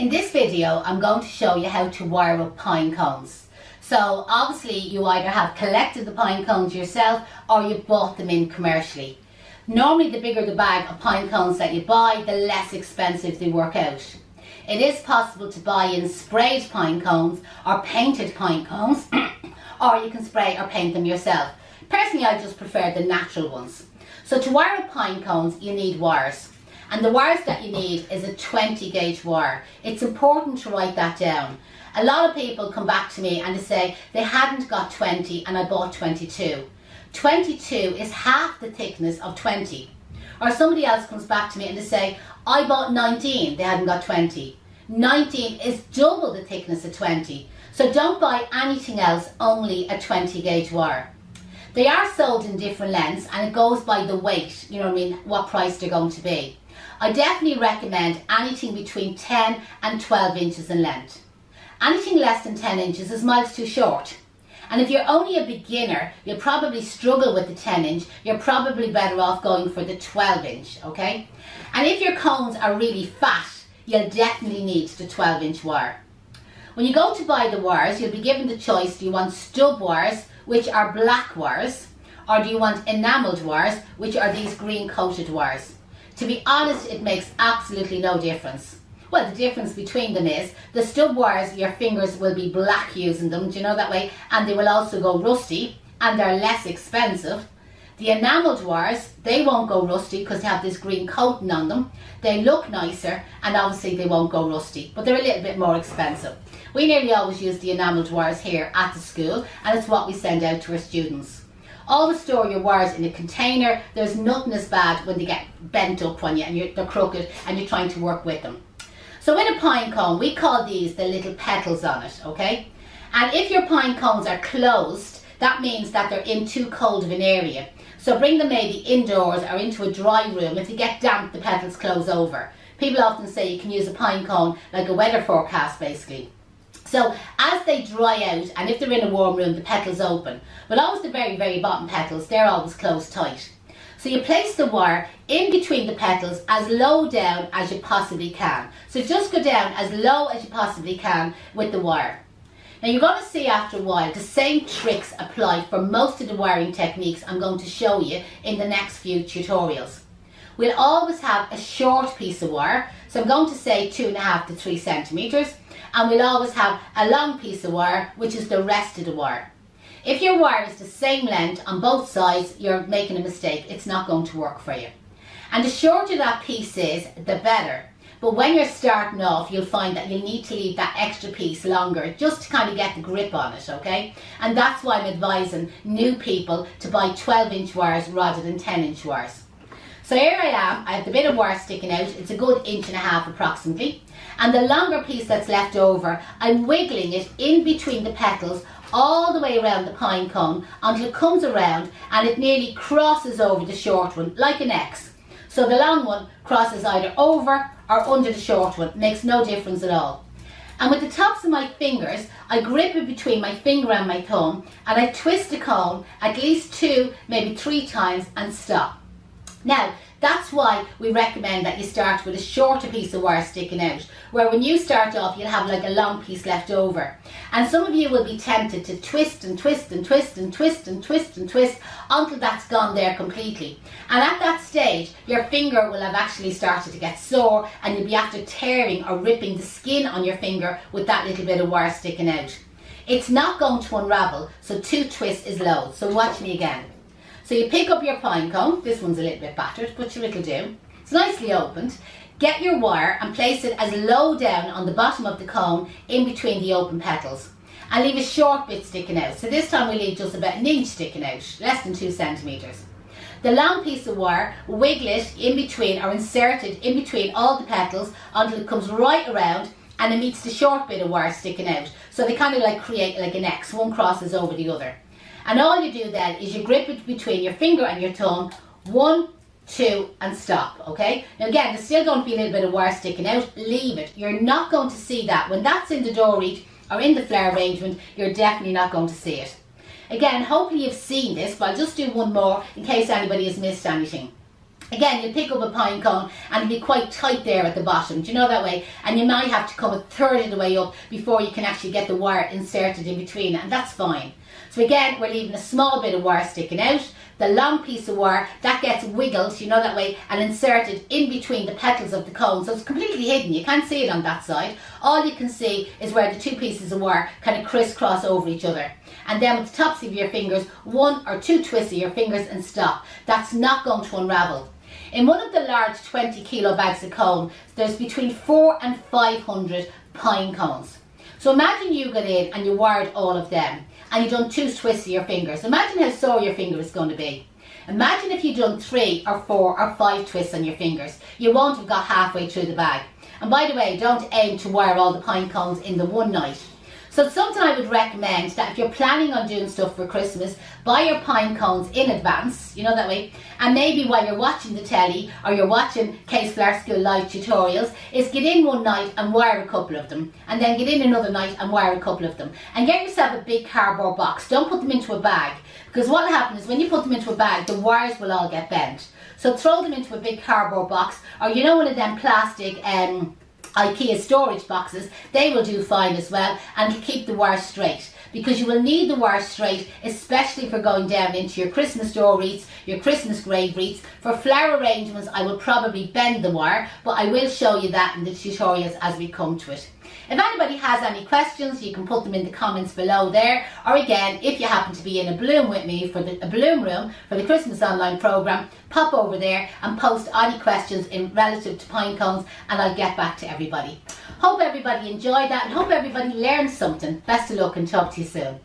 In this video, I'm going to show you how to wire up pine cones. So obviously you either have collected the pine cones yourself or you've bought them in commercially. Normally the bigger the bag of pine cones that you buy, the less expensive they work out. It is possible to buy in sprayed pine cones or painted pine cones or you can spray or paint them yourself. Personally, I just prefer the natural ones. So to wire up pine cones you need wires. And the wires that you need is a 20 gauge wire. It's important to write that down. A lot of people come back to me and they say they hadn't got 20 and I bought 22. 22 is half the thickness of 20. Or somebody else comes back to me and they say, I bought 19, they hadn't got 20. 19 is double the thickness of 20. So don't buy anything else, only a 20 gauge wire. They are sold in different lengths and it goes by the weight, you know what I mean, what price they're going to be. I definitely recommend anything between 10 and 12 inches in length. Anything less than 10 inches is miles too short. And if you're only a beginner, you'll probably struggle with the 10 inch. You're probably better off going for the 12 inch, okay? And if your cones are really fat, you'll definitely need the 12 inch wire. When you go to buy the wires, you'll be given the choice, do you want stub wires, which are black wires, or do you want enamelled wires, which are these green coated wires? To be honest, it makes absolutely no difference. Well, the difference between them is the stub wires, your fingers will be black using them, do you know that way? And they will also go rusty and they're less expensive. The enamelled wires, they won't go rusty because they have this green coating on them. They look nicer and obviously they won't go rusty, but they're a little bit more expensive. We nearly always use the enamelled wires here at the school and it's what we send out to our students. Always store your wires in a container. There's nothing as bad when they get bent up on you and they're crooked and you're trying to work with them. So in a pine cone, we call these the little petals on it, okay? And if your pine cones are closed, that means that they're in too cold of an area. So bring them maybe indoors or into a dry room. If you get damp, the petals close over. People often say you can use a pine cone like a weather forecast basically. So as they dry out, and if they're in a warm room, the petals open. But always the very, very bottom petals, they're always closed tight. So you place the wire in between the petals as low down as you possibly can. So just go down as low as you possibly can with the wire. Now you're going to see after a while the same tricks apply for most of the wiring techniques I'm going to show you in the next few tutorials. We'll always have a short piece of wire, so I'm going to say 2.5 to 3 centimeters, and we'll always have a long piece of wire, which is the rest of the wire. If your wire is the same length on both sides, you're making a mistake. It's not going to work for you. And the shorter that piece is, the better. But when you're starting off, you'll find that you'll need to leave that extra piece longer just to kind of get the grip on it, okay? And that's why I'm advising new people to buy 12-inch wires rather than 10-inch wires. So here I am, I have the bit of wire sticking out, it's a good 1.5 inches approximately. And the longer piece that's left over, I'm wiggling it in between the petals all the way around the pine cone until it comes around and it nearly crosses over the short one, like an X. So the long one crosses either over or under the short one, makes no difference at all. And with the tops of my fingers, I grip it between my finger and my thumb and I twist the cone at least 2, maybe 3 times and stop. Now, that's why we recommend that you start with a shorter piece of wire sticking out, where when you start off, you'll have like a long piece left over. And some of you will be tempted to twist and twist and twist and twist and twist and twist until that's gone there completely. And at that stage, your finger will have actually started to get sore and you'll be after tearing or ripping the skin on your finger with that little bit of wire sticking out. It's not going to unravel, so 2 twists is loads. So watch me again. So you pick up your pine cone, this one's a little bit battered, but it'll do. It's nicely opened. Get your wire and place it as low down on the bottom of the cone in between the open petals. And leave a short bit sticking out. So this time we leave just about 1 inch sticking out, less than 2 centimeters. The long piece of wire, wiggle it in between or insert it in between all the petals until it comes right around and it meets the short bit of wire sticking out. So they kind of like create like an X, one crosses over the other. And all you do then is you grip it between your finger and your thumb, 1, 2 and stop, okay? Now again, there's still going to be a little bit of wire sticking out, leave it. You're not going to see that. When that's in the door wreath or in the flower arrangement, you're definitely not going to see it. Again, hopefully you've seen this, but I'll just do one more in case anybody has missed anything. Again, you'll pick up a pine cone and it'll be quite tight there at the bottom, do you know that way? And you might have to come a third of the way up before you can actually get the wire inserted in between it, and that's fine. So again, we're leaving a small bit of wire sticking out. The long piece of wire, that gets wiggled, you know that way, and inserted in between the petals of the cone. So it's completely hidden, you can't see it on that side. All you can see is where the two pieces of wire kind of crisscross over each other. And then with the tops of your fingers, 1 or 2 twists of your fingers and stop. That's not going to unravel. In one of the large 20 kilo bags of cone, there's between 400 and 500 pine cones. So imagine you got in and you wired all of them and you done 2 twists of your fingers. Imagine how sore your finger is going to be. Imagine if you done 3 or 4 or 5 twists on your fingers. You won't have got halfway through the bag. And by the way, don't aim to wire all the pine cones in the one night. So something I would recommend that if you're planning on doing stuff for Christmas, buy your pine cones in advance, you know that way, and maybe while you're watching the telly or you're watching Case Flower School live tutorials, is get in one night and wire a couple of them, and then get in another night and wire a couple of them, and get yourself a big cardboard box. Don't put them into a bag, because what will happen is when you put them into a bag, the wires will all get bent. So throw them into a big cardboard box, or you know, one of them plastic IKEA storage boxes. They will do fine as well, and keep the wire straight, because you will need the wire straight, especially for going down into your Christmas door wreaths, your Christmas grave wreaths. For flower arrangements, I will probably bend the wire, but I will show you that in the tutorials as we come to it. If anybody has any questions, you can put them in the comments below there, or again, if you happen to be in a bloom with me for a bloom room for the Christmas online program, pop over there and post any questions in relative to pine cones, and I'll get back to everybody. Hope everybody enjoyed that and hope everybody learned something. Best of luck and talk to you soon.